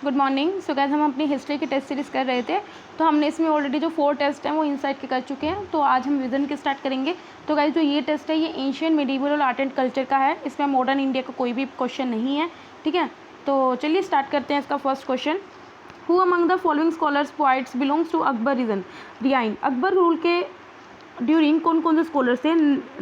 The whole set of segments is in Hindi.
Good morning. सो गाइस हम अपनी हिस्ट्री की टेस्ट सीरीज़ कर रहे थे, तो हमने इसमें ऑलरेडी जो 4 टेस्ट हैं वो इनसाइट के कर चुके हैं। तो आज हम विजन के स्टार्ट करेंगे। तो गाइस जो ये टेस्ट है ये एंशियंट मिडीवल और आर्ट एंड कल्चर का है। इसमें मॉडर्न इंडिया का कोई भी क्वेश्चन नहीं है, ठीक है। तो चलिए स्टार्ट करते हैं इसका first question. Who among the following scholars poets belongs to Akbar reign. Akbar rule के ड्यूरिंग कौन कौन से स्कॉलर्स थे,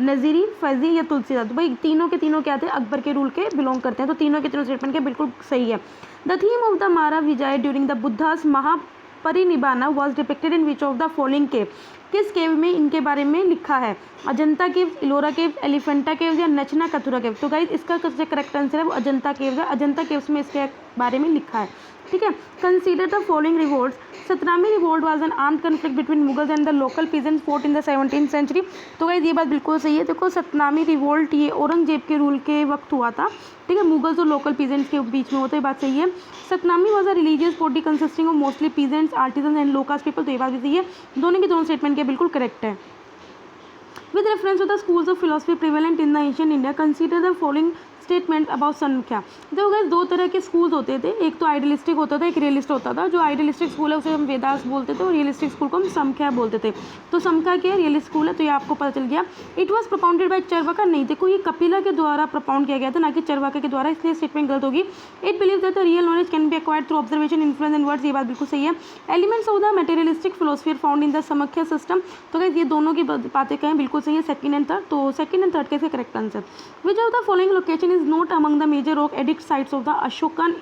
नज़ीरी, फैजी या तुलसीदास। तो भाई तीनों के तीनों क्या थे, अकबर के रूल के बिलोंग करते हैं। तो तीनों के तीनों स्टेटमेंट के बिल्कुल सही है। The theme of the Mara Vijay during the Buddha's Mahaparinibbana was depicted in which of the following cave. किस केव में इनके बारे में लिखा है, अजंता केव, इलोरा केव, एलिफेंटा केव या नचना कथुरा केव। तो गाइस इसका करेक्ट आंसर है वो अजंता केव है। अजंता केव्स में इसके बारे में लिखा है, ठीक है। Consider the following revolts. Satnami revolt was an armed conflict between Mughals and the local peasants fought in the 17th century. तो गाइस ये बात बिल्कुल सही है। देखो सतनामी रिवोल्ट ये औरंगजेब के रूल के वक्त हुआ था, ठीक है। मुगल्स और लोकल पीजेंट्स के बीच में होता है, ये बात सही है। Satnami was a religious body consisting of mostly peasants, artisan and low caste people. तो ये बात भी सही है। दोनों के दोनों स्टेटमेंट के बिल्कुल करेक्ट है। With reference to the schools of philosophy prevalent in the ancient India, consider the following statement about संख्या। देखो गाइस दो तरह के स्कूल्स होते थे, एक तो आइडियलिस्टिक होता था, एक रियलिस्ट होता था। जो आइडियलिस्टिक स्कूल है उसे हम वेदास बोलते थे और रियलिस्टिक स्कूल को हम संख्या बोलते थे। तो संख्या क्या है, रियलिस्ट स्कूल है, तो ये आपको पता चल गया। It was propounded bye Charvaka. नहीं, देखो ये कपिला के द्वारा प्रोपाउंड किया गया था, ना कि चरवाका के द्वारा, इसलिए स्टेटमेंट गलत होगी। It believe that the real knowledge can be acquired through observation, influence and words. ये बात बिल्कुल सही है। Elements of the materialistic philosophy found in the Samkhya system. तो गाइस ये दोनों की बातें कहें बिल्कुल सही है, सेकंड एंड थर्ड। तो सेकंड एंड थर्ड के correct answer. Which of the following location is not among the major rock edict sites of the Ashokan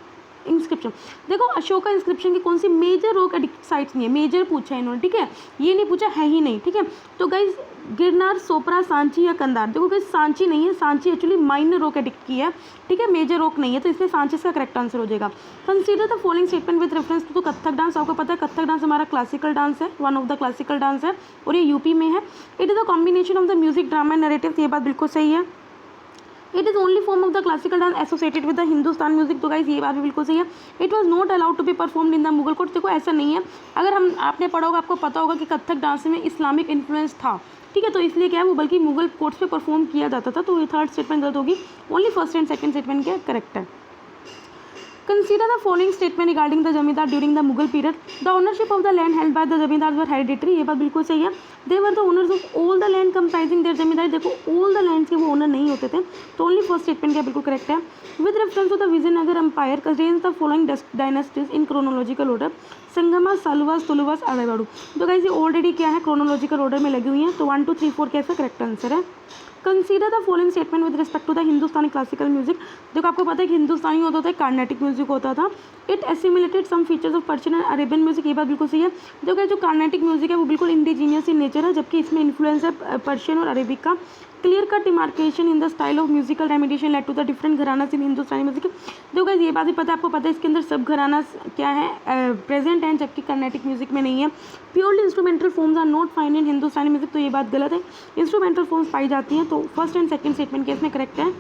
inscription. देखो अशोका इंस्क्रिप्शन की कौन सी मेजर रॉक एडिक्ट साइट्स नहीं है, मेजर पूछा है इन्होंने, ठीक है। ये नहीं पूछा है ही नहीं, ठीक है। तो गाइज गिरनार, सोपरा, सांची या कंधार। देखो गाइज सांची नहीं है, Sanchi actually minor rock edict की है, ठीक है, मेजर रॉक नहीं है, तो इसलिए सांची का करेक्ट आंसर हो जाएगा। Consider the following statement with reference to Kathak dance. आपको पता है कथक डांस हमारा क्लासिकल डांस है, one of the classical dance है और ये यूपी में है। It is a combination of the music, drama and narrative. ये बात बिल्कुल सही है। It is only form of the classical dance associated with the Hindustan music. तो गाइस ये बात भी बिल्कुल सही है। It was not allowed to be performed in the Mughal court. देखो ऐसा नहीं है, अगर हम आपने पढ़ा होगा आपको पता होगा कि कथक डांस में इस्लामिक इन्फ्लुएंस था, ठीक है। तो इसलिए क्या है वो बल्कि मुगल कोर्ट्स पे परफॉर्म किया जाता था। तो ये थर्ड स्टेटमेंट गलत होगी, only first and second statement क्या करेक्ट है। Consider the following statement regarding the जमींदार during the Mughal period. The ownership of the land held by the जमींदार were hereditary। ये बात बिल्कुल सही है। They were the owners of all the land comprising their जमींदार। देखो all the lands के वो ओनर नहीं होते थे, तो ओनली फर्स्ट स्टेटमेंट क्या बिल्कुल करेक्ट है। With reference to the Vijayanagar empire contains the following dynasties in chronological order। Sangma, सालुवास, तुलुवास, आड़ेवाड़ू। तो गाइस ये ऑलरेडी क्या है क्रोनोलॉजिकल ऑर्डर में लगी हुई है, तो 1 2 3 4 कैसा करेक्ट आंसर है। Consider the following statement with respect to the Hindustani classical music. देखो आपको पता है कि हिंदुस्तानी होता था, कार्नेटिक म्यूजिक होता था। It assimilated some features of Persian and Arabian music. ये बात बिल्कुल सही है। देखो जो कार्नेटिक म्यूजिक है वो बिल्कुल इंडिजीनियस इन नेचर है, जबकि इसमें इन्फ्लुएंस है पर्शियन और अरेबिक का। Clear cut demarcation in the style of musical remediation led to the different gharanas in Hindustani music. देखो गाइस ये बात भी पता है, आपको पता है इसके अंदर सब घराना क्या है प्रेजेंट है, जबकि कर्नाटिक म्यूजिक में नहीं है। Purely instrumental forms are not find in Hindustani music. तो ये बात गलत है, इंस्ट्रूमेंटल फॉर्म्स पाई जाती हैं। तो first and second statement case में करेक्ट है।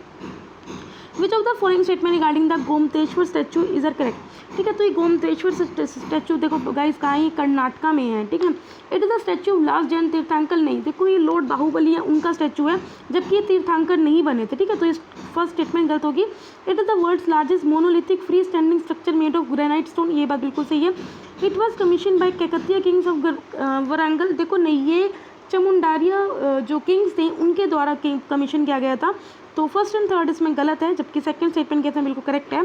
Which of the following statement regarding the Gomateshwar statue is are correct, ठीक है। तो ये गोमतेश्वर स्टैचू देखो गाइस कहाँ है, कर्नाटका में है, ठीक है। It is the statue of last Jain तीर्थंकर। नहीं, देखो ये लॉर्ड बाहुबली है उनका स्टैचू है, जबकि ये तीर्थंकर नहीं बने थे, ठीक है। तो इस फर्स्ट स्टेटमेंट गलत होगी। It is the world's largest monolithic free standing structure made of granite stone. ये बात बिल्कुल सही है। It was commission by Kakatiya kings of Warangal. देखो नहीं, ये चमुंडारिया जो किंग्स थे उनके द्वारा कमीशन किया गया था। तो फर्स्ट एंड थर्ड इसमें गलत है, जबकि सेकंड स्टेटमेंट कैसे बिल्कुल करेक्ट है।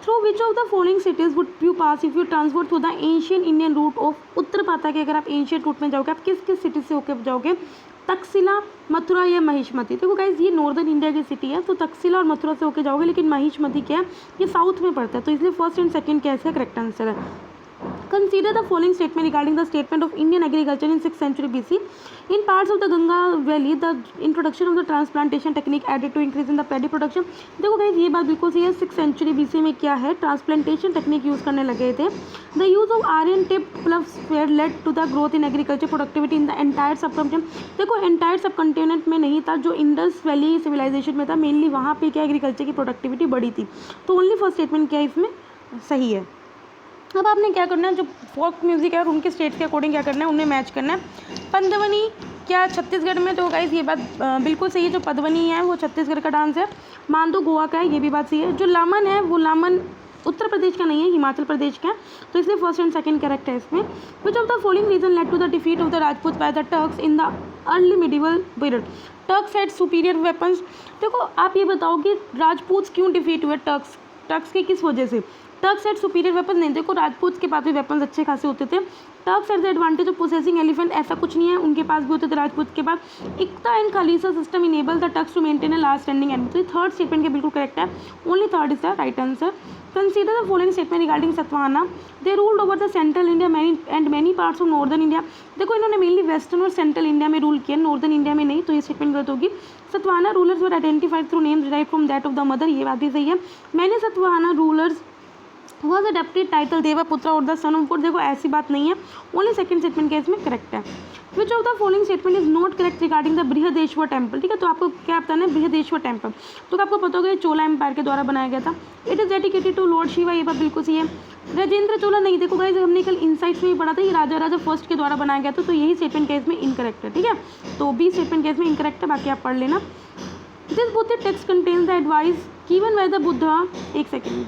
Through which of the following cities would you pass if you transfer through the Asian Indian route of Uttarapatha के। अगर आप एशियन रूट में जाओगे आप किस किस सिटी से होकर जाओगे, तक्षशिला, मथुरा या महिष्मती। देखो गाइज ये नॉर्दर्न इंडिया की सिटी है, तो तक्षशिला और मथुरा से होकर जाओगे, लेकिन महिष्मती क्या है ये साउथ में पड़ता है, तो इसलिए फर्स्ट एंड सेकंड कैसे करेक्ट आंसर है। Consider the following statement regarding the statement of Indian agriculture in 6th century BC. In parts of the Ganga Valley, the introduction of the transplantation technique added to increase in the paddy production. देखो गाइस ये बात बिल्कुल सही है। 6th century BC में क्या है, ट्रांसप्लांटेशन टेक्निक यूज़ करने लगे थे। The use of Aryan tip plough led to the growth in agriculture productivity in the entire subcontinent. देखो entire subcontinent में नहीं था, जो इंडस वैली सिविलाइजेशन में था मेनली, वहाँ पे क्या एग्रीकल्चर की प्रोडक्टिविटी बढ़ी थी। तो ओनली फर्स्ट स्टेटमेंट क्या है इसमें सही है। अब आपने क्या करना है, जो फोक म्यूज़िक है और उनके स्टेट के अकॉर्डिंग क्या करना है, उन्हें मैच करना है। पंदवनी क्या छत्तीसगढ़ में, तो गाइस ये बात बिल्कुल सही है। जो पदवनी है वो छत्तीसगढ़ का डांस है। मांदो गोवा का है, ये भी बात सही है। जो लामन है वो लामन उत्तर प्रदेश का नहीं है, हिमाचल प्रदेश का है, तो इसलिए फर्स्ट एंड सेकंड करेक्ट है इसमें। Which of the following reason led to the defeat of the Rajput by the Turks in the early medieval period. Turks had superior weapons. देखो आप ये बताओ कि राजपूत क्यों डिफीट हुए टर्क्स के किस वजह से। टर्क्स हैड सुपीरियर वेपन नहीं, देखो राजपूत के पास भी वेपन्स अच्छे खासे होते थे। Turks had the advantage of possessing elephant, ऐसा कुछ नहीं है, उनके पास भी होते थे राजपूत के पास। Iqta and Khalisa system enable the Turks to maintain a large standing and. तो थर्ड स्टेटमेंट के बिल्कुल करेक्ट है, only third is the right answer. Consider the following statement regarding Satavahana. They ruled over the central India and many parts of northern India. देखो इन्होंने मेनली वेस्टर्न और सेंट्रल इंडिया में रूल किया, नॉर्दर्न इंडिया में नहीं, तो ये स्टेटमेंट गलत होगी। Satavahana rulers were identified through names derived from that of the mother, ये बात भी सही है। मैंने Satavahana rulers was adopted title Devaputra और द सन ऑफ गॉड, देखो ऐसी बात नहीं है, ओनली सेकंड स्टेटमेंट के इसमें करेक्ट है। Which of the following statement is not correct regarding the Brihadeshwar temple. ठीक है, तो आपको क्या बताना है, बृहदेश्वर टेम्पल तो आपको पता होगा ये चोला एम्पायर के द्वारा बनाया गया था। It is dedicated to Lord Shiva, ये बात बिल्कुल सही है। राजेंद्र चोला नहीं, देखो गाइस हमने कल इनसाइट्स में ही पढ़ा था, ये राजा फर्स्ट के द्वारा बनाया गया था, तो यही स्टेटमेंट केस में इनकरेक्ट है। ठीक है, तो बी स्टेटमेंट केस में इनकरेक्ट है, बाकी आप पढ़ लेना। This Buddhist text contains the advice given by the Buddha, एक सेकेंड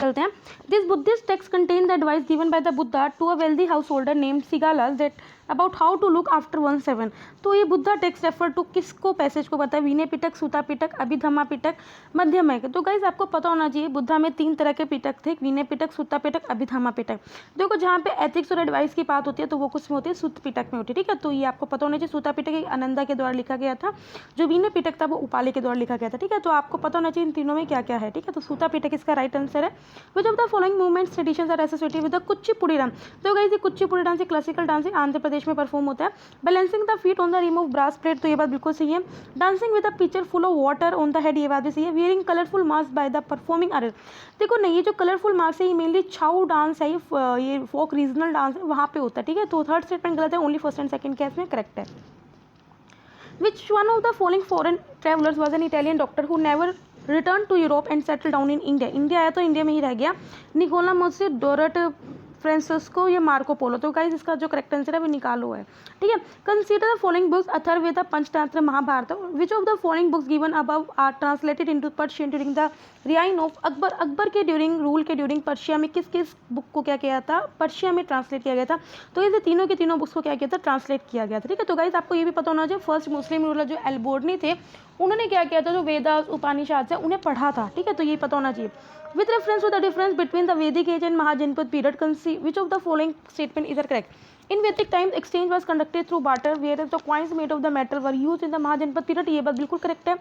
चलते हैं। This Buddhist text contain the advice given by the Buddha to a wealthy house holder named Sigalas that about how to look after 1/7। तो ये बुद्धा टेक्स्ट रेफर टू किसको, पैसेज को बताया, विनय पिटक, सूता पिटक, अभिधम्मा पिटक, मध्यमय। तो गाइज आपको पता होना चाहिए बुद्धा में 3 तरह के पिटक थे, विनय पिटक, सूता पिटक, अभिधम्मा पिटक। देखो जहाँ पे एथिक्स और एडवाइस की बात होती है तो वो कुछ में होती है, सूत पिटक में होती है। ठीक है, तो ये आपको पता होना चाहिए। सूता पिटक एक आनंदा के द्वारा लिखा गया था, जो विनय पिटक था वो उपाले के द्वारा लिखा गया था। ठीक है, तो आपको पता होना चाहिए इन तीनों में क्या क्या है। ठीक है, तो सूता पिटक इसका राइट आंसर है। Which of the following movements traditions are associated with the Kuchipudi dance. तो गाइस ये कुचिपुड़ी डांस एक क्लासिकल डांस है, आंध्र प्रदेश में परफॉर्म होता है। Balancing the feet on the rim of brass plate, तो ये बात बिल्कुल सही है। Dancing with a pitcher full of water on the head, ये बात भी सही है। Wearing colourful mask by the performing artist, देखो नहीं, ये जो कलरफुल मास्क है ये मेनली छाऊ डांस है, ये फोक रीजनल डांस है, वहाँ पे होता है। ठीक है, तो थर्ड स्टेटमेंट गलत है, only first and second case में करेक्ट है। Which one of the following foreign travellers was an Italian doctor who never return to Europe and settle down in India. India आया तो इंडिया में ही रह गया। निकोला मोसे, डोरट फ्रांसिस्को, ये मार्को पोलो। तो गाइस इसका जो करेक्ट आंसर है वो निकालो है। ठीक है, consider the following books Atharvaveda, Panchatantra, Mahabharata. Which of the following books given above are translated into Persian during the reign of Akbar. Akbar के रूल के ड्यूरिंग पर्शिया में किस किस बुक को क्या किया था, पर्शिया में ट्रांसलेट किया गया था। तो इसे तीनों के तीनों बुक्स को क्या किया था, ट्रांसलेट किया गया था। ठीक है, तो गाइस आपको ये भी पता होना चाहिए फर्स्ट मुस्लिम रूलर जो एल्बोर्नी थे उन्होंने क्या किया था, जो वेदास उपनिषद है उन्हें पढ़ा था। ठीक है, तो ये पता होना चाहिए। With reference to the difference between the Vedic age and Mahajanpad period, which of the following statement is correct? In Vedic times, exchange was conducted through barter, whereas the coins made of the metal were used in the Mahajanpad period. ये बात बिल्कुल correct है।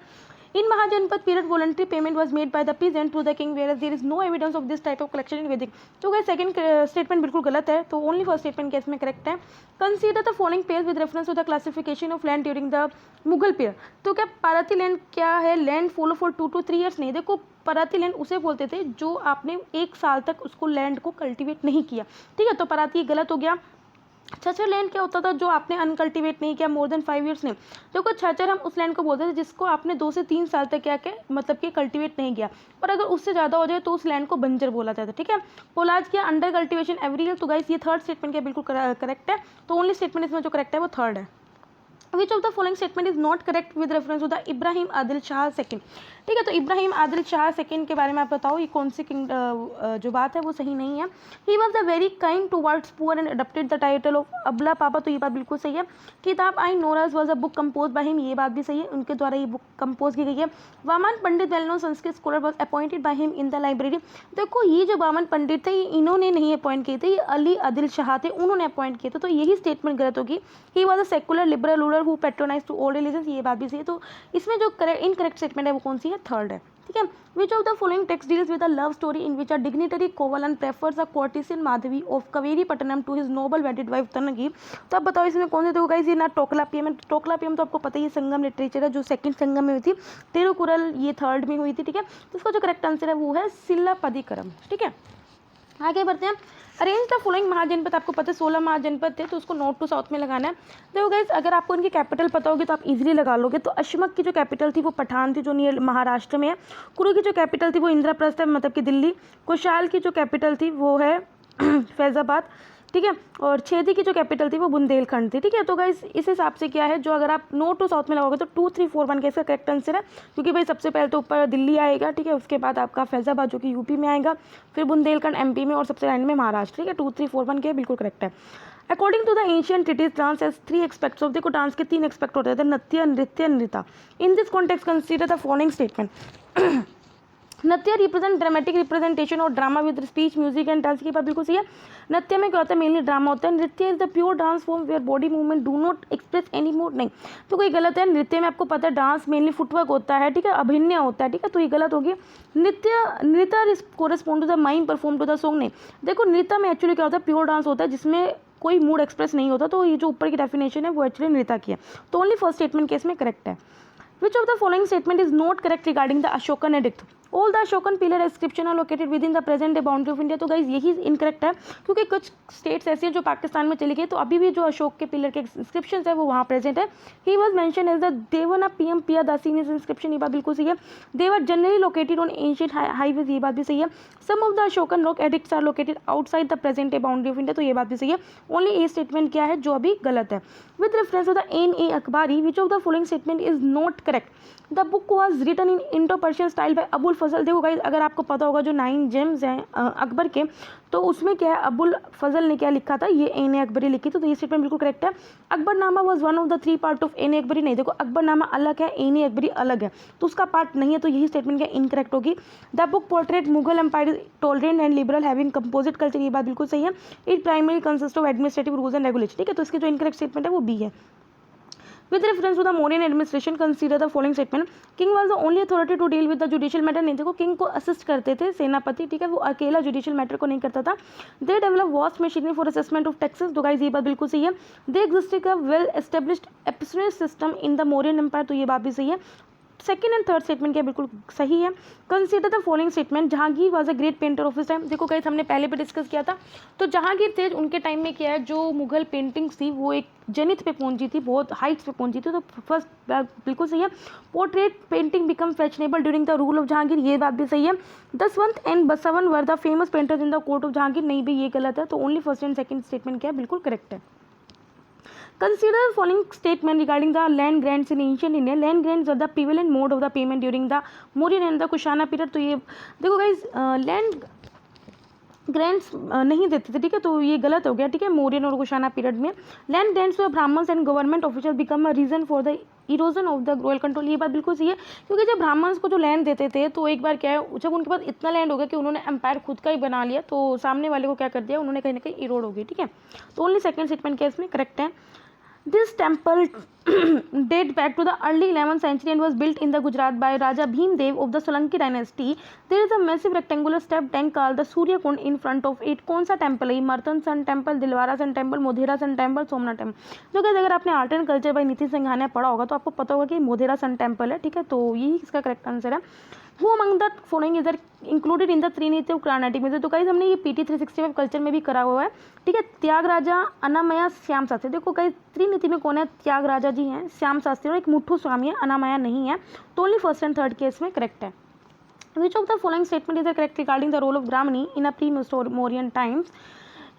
In Mahajanpad period, voluntary payment was made by the peasant to the king, whereas there is no evidence of this type of collection in Vedic. तो guys second statement बिल्कुल गलत है, तो only first statement केस में correct है। Consider the following pairs with reference to the classification of land during the Mughal period. तो क्या पाराती लैंड क्या है, land follow for 2 to 3 years नहीं। देखो पराती लैंड उसे बोलते थे जो आपने 1 साल तक उसको लैंड को कल्टीवेट नहीं किया। ठीक है, तो पराती गलत हो गया। छचर लैंड क्या होता था, जो आपने अनकल्टिवेट नहीं किया मोर देन 5 years नहीं। देखो छचर हम उस लैंड को बोलते थे जिसको आपने 2 से 3 साल तक क्या मतलब कि कल्टीवेट नहीं किया, और अगर उससे ज़्यादा हो जाए तो उस लैंड को बंजर बोला जाता है। ठीक है, पोलाज किया अंडर कल्टिवेशन एवरी ईयर। तो गाइस ये थर्ड स्टेटमेंट क्या बिल्कुल करेक्ट है, तो ओनली स्टेटमेंट इसमें जो करेक्ट है वो थर्ड है। Which of the following statement is not correct with reference to the Ibrahim Adil Shah second. ठीक है, तो इब्राहिम आदिल शाह सेकंड के बारे में आप बताओ, ये कौन सी जो बात है वो सही नहीं है। He was the very kind towards poor and adopted the title of Abla Baba, तो ये बात बिल्कुल सही है। Kitab i Nauras was a book compose by him, ये बात भी सही है, उनके द्वारा ये बुक कंपोज की गई है। Vaman Pandit well known Sanskrit scholar was appointed by him in the library. देखो ये जो वामन पंडित थे ये इन्होंने नहीं अपॉइंट किए थे, ये अली आदिल शाह थे, उन्होंने अपॉइंट किए थे, तो यही स्टेटमेंट गलत होगी। He was a secular liberal ruler who patronize to all religion, ये बात भी सही है। तो इसमें जो इनकरेक्ट स्टेटमेंट है वो कौन सी है, थर्ड है। ठीक है, which of the following text deals with a love story in which a dignitary Kovalan prefers a courtesan Madhavi of Kaveri Pattinam to his noble wedded wife तनगी। तो अब बताओ इसमें कौन से देखो गाइस, ये ना टोकला पीएम, टोकला पीएम तो आपको पता ही है संगम लिटरेचर है जो सेकंड संगम में हुई थी, तिरुकुरल ये थर्ड में हुई थी। ठीक है, तो इसका जो करेक्ट आंसर है वो है सिल्लापदिकरम। ठीक है, आगे बढ़ते हैं। अरेंज द फॉलोइंग महाजनपद, आपको पता है 16 महाजनपद थे, तो उसको नॉर्थ टू साउथ में लगाना है। देखो गाइस अगर आपको इनकी कैपिटल पता होगी तो आप इजीली लगा लोगे। तो अशमक की जो कैपिटल थी वो पठान थी, जो नियर महाराष्ट्र में है। कुरु की जो कैपिटल थी वो इंद्रप्रस्थ है, मतलब कि दिल्ली। कुशाल की जो कैपिटल थी वो है फैज़ाबाद। ठीक है। और छेदी की जो कैपिटल थी वो बुंदेलखंड थी, ठीक है। तो गाइस इस हिसाब से क्या है, जो अगर आप नॉर्थ टू साउथ में लगाओगे तो 2 3 4 1 का इसका करेक्ट आंसर है, क्योंकि भाई सबसे पहले तो ऊपर दिल्ली आएगा, ठीक है, उसके बाद आपका फैजाबाद जो कि यूपी में आएगा, फिर बुंदेलखंड एमपी में, और सबसे एंड में महाराष्ट्र, ठीक है। 2 3 4 1 के बिल्कुल करेक्ट है। According to the ancient treatise dance has 3 aspects of, देखो डांस के 3 एस्पेक्ट होते हैं, Nritya, Nritya, Nritta. In this context consider the following statement. Nritya represent dramatic representation और drama with speech, music and dance की बात बिल्कुल सही है। नृत्य में क्या होता है, मेनली ड्रामा होता है। Nritya is the pure dance form where body movement do not express any more, नहीं तो कोई गलत है। नृत्य में आपको पता है डांस मेनली फुटवर्क होता है, ठीक है, अभिनय होता है, ठीक है, तो ये गलत होगी। Nritya correspond to the mind perform to the song, नहीं। देखो नृत्य में एक्चुअली क्या होता है, प्योर डांस होता है जिसमें कोई मूड एक्सप्रेस नहीं होता, तो ये जो ऊपर की डेफिनेशन है वो एक्चुअली नृत्य की है, तो ओनली फर्स्ट स्टेटमेंट केस में करेक्ट है। Which of the following statement is not correct regarding the Ashokan edict? All the Ashokan pillar inscription are located within the present day boundary of India. तो गाइज यही इनकरेक्ट है, क्योंकि कुछ स्टेट्स ऐसी हैं जो पाकिस्तान में चली गई, तो अभी भी जो अशोक के पिलर के इंस्क्रिप्शन है वो वहाँ प्रेजेंट है। He was mention as the Devanam Piyadasi in inscription, ये बात बिल्कुल सही है। They were generally located on ancient highways, ये बात भी सही है। Some of the Ashokan rock edicts are located outside the present day boundary of India, तो ये बात भी सही है। ओनली ए स्टेटमेंट क्या है जो अभी गलत है। With reference to the N.A. Akbari, which of the following statement is not correct? The book was written in Indo Persian style by Abul Fazl. देखो गाइज अगर आपको पता होगा जो 9 जेम्स हैं अकबर के, तो उसमें क्या है, अबुल फजल ने क्या लिखा था, ये N.A. अकबरी लिखी, तो ये स्टेटमेंट बिल्कुल करेक्ट है। Akbarnama was one of the 3 part of N.A. Akbari, नहीं देखो अकबरनामा अलग है, N.A. अकबरी अलग है, तो उसका पार्ट नहीं है, तो यही स्टेटमेंट क्या इनकरेक्ट होगी। The book portrait Mughal empire tolerant and liberal having composite culture, ये बात बिल्कुल सही है। It primary consist of administrative rules and regulation, ठीक है, तो इसकी जो इनकरेक्ट स्टेटमेंट है वो बी है। With reference to the Mauryan administration, consider the following statement. King was the only authority to deal with the judicial matter. नहीं देखो किंग को असिस्ट करते थे सेनापति, ठीक है, वो अकेला जुडिशियल मैटर को नहीं करता था। They developed vast machinery for assessment of taxes, तो गाइस ये बात बिल्कुल सही है। They existed a well established apportionment system in the Mauryan empire, तो ये बात भी सही है। सेकेंड एंड थर्ड स्टेटमेंट क्या बिल्कुल सही है। Consider the following statement. Jahangir was a great painter of his time, देखो गाइस हमने पहले भी डिस्कस किया था, तो जहांगीर थे उनके टाइम में क्या है, जो मुगल पेंटिंग्स थी वो एक जनित पे पहुंची थी, बहुत हाइट्स पे पहुंची थी, तो फर्स्ट बिल्कुल सही है। Portrait painting become fashionable during the rule of Jahangir, ये बात भी सही है। Daswant and Basawan were the famous painters in the court of Jahangir, नहीं भी ये गलत है, तो only first and second statement क्या है बिल्कुल करेक्ट है। Consider the following statement regarding the land grants in ancient India. Land grants are the prevalent mode of the payment during the Mauryan and the Kushana period. तो ये देखो गाइज लैंड ग्रांट्स नहीं देते थे, ठीक है, तो ये गलत हो गया, ठीक है। मौर्यन और कुशाना पीरियड में land grants to Brahmans and government official become a reason for the erosion of the royal control, ये बात बिल्कुल सही है, क्योंकि जब ब्राह्मण्स को जो लैंड देते थे तो एक बार क्या है, जब उनके पास इतना लैंड हो गया कि उन्होंने एम्पायर खुद का ही बना लिया, तो सामने वाले को क्या कर दिया, उन्होंने कहीं ना कहीं इरोड हो गई, ठीक है, तो ओनली सेकंड स्टेटमेंट क्या इसमें करेक्ट है। This temple date back to the early 11th century and was built in the Gujarat by Raja Bhimdev of the Solanki dynasty. There is a massive rectangular step tank called the Surya Kund in front of it. कौन सा टेम्पल है? Martand sun temple, Dilwara sun temple, Modhera sun temple, Somnath temple. जो कि अगर आपने आर्ट एंड कल्चर बाई नीति सिंघानिया पढ़ा होगा तो आपको पता होगा कि मोधेरा सन टेम्पल है, ठीक है, तो यही इसका करेक्ट आंसर है। Who among the following is included in the त्रिनीति of Carnatic music? तो गाइस हमने ये PT 365 कल्चर में भी करा हुआ है, ठीक है। त्यागराजा, अनामया, श्याम शास्त्री। देखो गाइस त्रिनीति में कौन है? त्यागराजा जी हैं, श्याम शास्त्री और एक मुट्ठू स्वामी है, अनामया नहीं है, तो only first and third case में करेक्ट है। Which of the following statement is correct regarding the role of Brahmani in a pre-Mauryan times?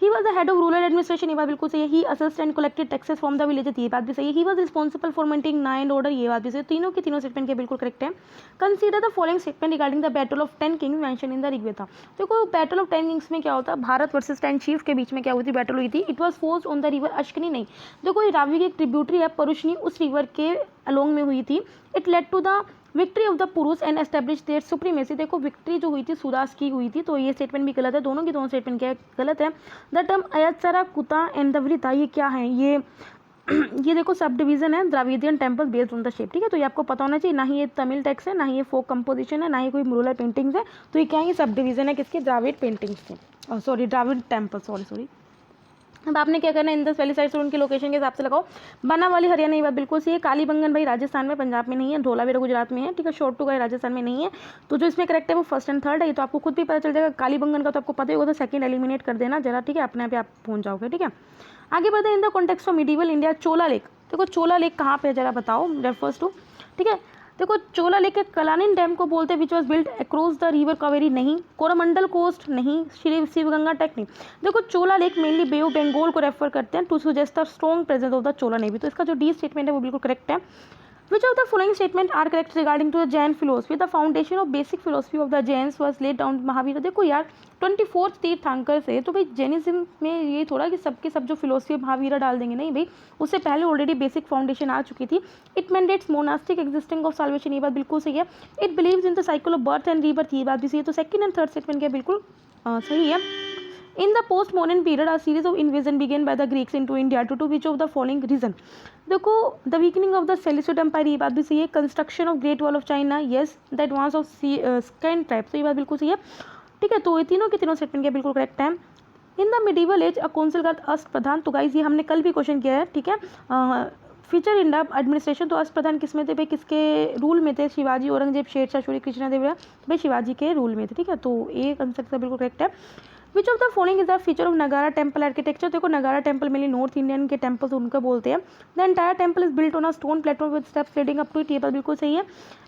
He was the head of rural administration, ये बात बिल्कुल सही है। He assessed and collected taxes from the villages, ये बात भी सही है। He was responsible for maintaining law and order, ये बात भी सही है। तीनों के तीनों स्टेटमेंट के बिल्कुल करेक्ट है। Consider the following statement regarding the battle of 10 kings mentioned in the Rigveda. देखो बैटल ऑफ 10 किंग्स में क्या होता है, भारत वर्सेस 10 चीफ के बीच में क्या हुई थी, बैटल हुई थी। इट वॉज फोर्स ऑन द रिवर अश्कनी, नहीं देखो ये रावी की एक ट्रिब्यूटरी है परुष्णी, उस रिवर के अलोंग में हुई थी। It led to the victory of the Purus and establish their supremacy. देखो विक्ट्री जो हुई थी सुदास की हुई थी, तो ये स्टेटमेंट भी गलत है, दोनों की दोनों स्टेटमेंट क्या है गलत है। द टर्म अयत्सरा कुता एंड द वृता, ये क्या है, ये देखो सब डिवीजन है Dravidian temple based on the shape, ठीक है, तो ये आपको पता होना चाहिए। ना ही ये तमिल टेक्स्ट है, ना ही ये फोक कंपोजिशन है, ना ही कोई रूरल पेंटिंग्स है, तो ये क्या है, ये सब डिवीजन है किसके, द्राविड पेंटिंग्स के, सॉरी द्राविड टेम्पल, सॉरी। अब आपने क्या करना है, इंदस वैली साइड से उनकी लोकेशन के हिसाब से लगाओ। बनावाली हरियाणा, ये बात बिल्कुल सही है। कालीबंगन भाई राजस्थान में, पंजाब में नहीं है। धोलावीरा गुजरात में है, ठीक है। शोटू का राजस्थान में नहीं है, तो जो इसमें करेक्ट है वो फर्स्ट एंड थर्ड है। ये तो आपको खुद भी पता चल जाएगा। कालीबंगन का तो आपको पता ही होगा, तो सेकंड एलिमिनेट कर देना जरा, ठीक है, अपने आप आप पहुंच जाओगे, ठीक है। आगे बढ़ते हैं। इन the context of medieval India, Chola lake. देखो चोला लेक कहाँ पे है जरा बताओ, रेफर्स टू, ठीक है, देखो चोला लेक के कलानिन डैम को बोलते हैं which was built across the river Kaveri नहीं, कोरोमंडल कोस्ट नहीं, शिवगंगा टेक नहीं। देखो Chola lake mainly bay of Bengal को रेफर करते हैं to suggest the strong presence of the Chola navy, तो इसका जो डी स्टेटमेंट है वो बिल्कुल करेक्ट है। Which of the following statement are correct regarding to the Jain philosophy? The foundation of basic philosophy of the Jains was laid down Mahavir. देखो यार 24 तीर्थंकर से, तो भाई जैनिज्म में ये थोड़ा कि सबके सब जो फिलोसफी महावीरा डाल देंगे, नहीं भाई, उससे पहले ऑलरेडी बेसिक फाउंडेशन आ चुकी थी। It mandates monastic existing of solvation, ये बात बिल्कुल सही है। It believes in the cycle of birth and rebirth, ये बात भी सही है। तो सेकंड एंड थर्ड स्टेटमेंट क्या बिल्कुल सही है। In the post-modern period, a series of invasion began by the Greeks into India due to which of the following reason? देखो the weakening of the Seleucid empire, ये बात भी सही है। Construction of great wall of China, yes. The advance of scan tribes, तो ये बात बिल्कुल सही है। ठीक है, तो ये तीनों के तीनों स्टेटमेंट क्या बिल्कुल करेक्ट है। In the medieval age a council का अष्ट प्रधान, तो गाइज ये हमने कल भी क्वेश्चन किया है, ठीक है। फीचर इन द एडमिनिस्ट्रेशन, तो अष्ट प्रधान किस में थे भाई, किसके रूल में थे? शिवाजी, औरंगजेब, शेरशाह सूरी, कृष्णदेवराय, भाई शिवाजी के रूल में थे। ठीक है, तो ये कंसेप्ट बिल्कुल करेक्ट है। Which of the following is the feature of Nagara temple architecture? देखो Nagara temple mainly north Indian के टेम्पल्स उनका बोलते हैं। The entire temple is built on a stone platform with steps leading up to it, ये बात बिल्कुल सही है।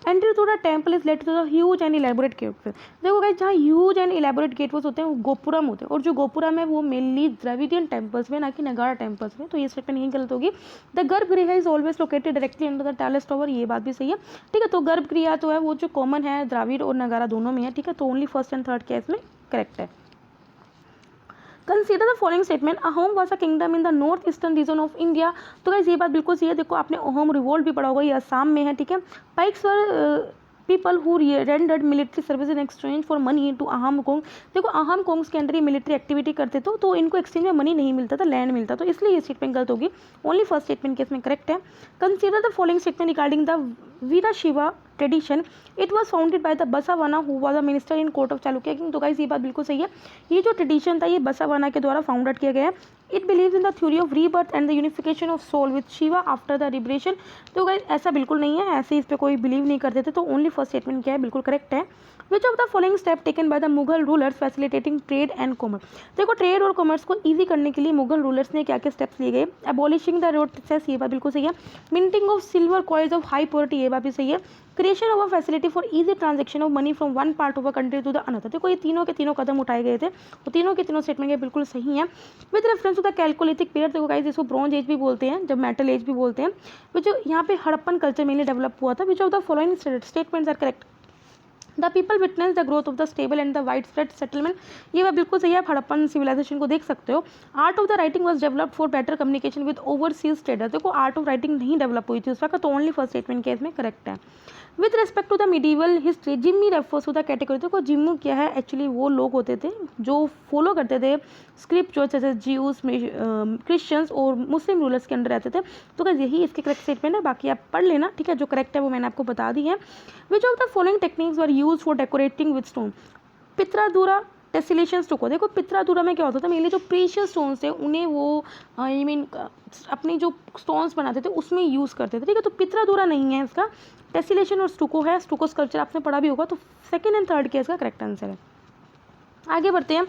Entry to the temple is led to the huge and elaborate gateway. देखो गाइस जहाँ ह्यूज एंड इलेबोरेट गेटवेज होते हैं वो गोपुरम होते हैं, और जो गोपुरम है वो मेनली द्रविडियन टेम्पल्स में, ना कि नगारा टेम्पल्स में, तो ये स्टेटमेंट यही गलत होगी। The garbhagriha is always located directly under the tallest tower, ये बात भी सही है। ठीक है, तो गर्भगृह तो है वो जो कॉमन है द्राविड और नगारा दोनों में है। ठीक है, तो only first and third case में करेक्ट है। Consider the following statement, Ahom was a kingdom in the north eastern region of India, तो गाइस ये बात बिल्कुल सही है। देखो आपने अहोम रिवोल्ट भी पढ़ा होगा, ये असम में है। ठीक है, Paiks were people who rendered military service in exchange for money to Ahom kings. देखो अहम कोंग्स के अंडर ये मिलिट्री एक्टिविटी करते तो इनको एक्सचेंज में मनी नहीं मिलता था, लैंड मिलता, तो इसलिए ये स्टेटमेंट गलत होगी। ओनली फर्स्ट स्टेटमेंट केस में करेक्ट है। Consider the following statement regarding the Veerashaiva tradition, it was founded by the Basavanna who was a minister in court of Chalukya king, तो गाइस ये बात बिल्कुल सही है। ये जो ट्रेडिशन था ये बसावाना के द्वारा फाउंडेड किया गया है। It believes in the theory of rebirth and the unification of soul with Shiva after the liberation, तो गाइस ऐसा बिल्कुल नहीं है, ऐसे इस पर कोई बिलीव नहीं करते थे, तो ओनली फर्स्ट स्टेटमेंट क्या है बिल्कुल करेक्ट है। Which of the following step taken by the Mughal rulers facilitating trade and commerce? देखो ट्रेड और कॉमर्स को ईजी करने के लिए मुगल रूलर्स ने क्या क्या स्टेप्स लिए गए? एबॉलिशिंग द रोड टैक्सेस, ये बात बिल्कुल सही है। Minting of silver coins of high purity, ये बात भी सही है। Creation of a facility for easy transaction of money from one part of a country to the another, देखो ये तीनों के तीनों कदम उठाए गए थे, तो तीनों के तीनों स्टेटमेंट ये बिल्कुल सही है। With reference to the chalcolithic period, देखो गाइस इसको ब्रॉन्ज एज भी बोलते हैं, जब मेटल एज भी बोलते हैं, जो यहाँ पे हड़प्पन कल्चर मेनली डेवलप हुआ था। Which of the following statements are correct? The people witness the growth of the stable and the wide spread settlement, ये बात बिल्कुल सही है, आप हड़प्पन सिविलाइजेशन को देख सकते हो। Art of the writing was developed for better communication with overseas trader, देखो आर्ट ऑफ राइटिंग नहीं डेवलप हुई थी उस वक्त, तो ओनली फर्स्ट स्टेटमेंट केस में करेक्ट है। With respect to the medieval history, zimmi refers to the category, देखो जिम्मू क्या है एक्चुअली, वो लोग होते थे जो फॉलो करते थे स्क्रिप्ट जो जैसे ज्यूज क्रिश्चियंस और मुस्लिम रूलर्स के अंडर रहते थे, तो क्या यही इसके करेक्ट स्टेटमेंट है, बाकी आप पढ़ लेना। ठीक है, जो करेक्ट है वो मैंने आपको बता दी है। Which of the following techniques were used for decorating with stone? Pietra dura tessellation stucco, देखो पित्रादुरा में क्या होता था, मेनली जो प्रीशियस स्टोन्स थे उन्हें वो आई मीन अपनी जो स्टोन्स बनाते थे उसमें यूज़ करते थे। ठीक है, तो पित्रादुरा नहीं है इसका, टेसिलेशन और स्टोको है। स्टोको स्कल्पचर आपने पढ़ा भी होगा, तो सेकंड एंड थर्ड के इसका करेक्ट आंसर है। आगे बढ़ते हैं।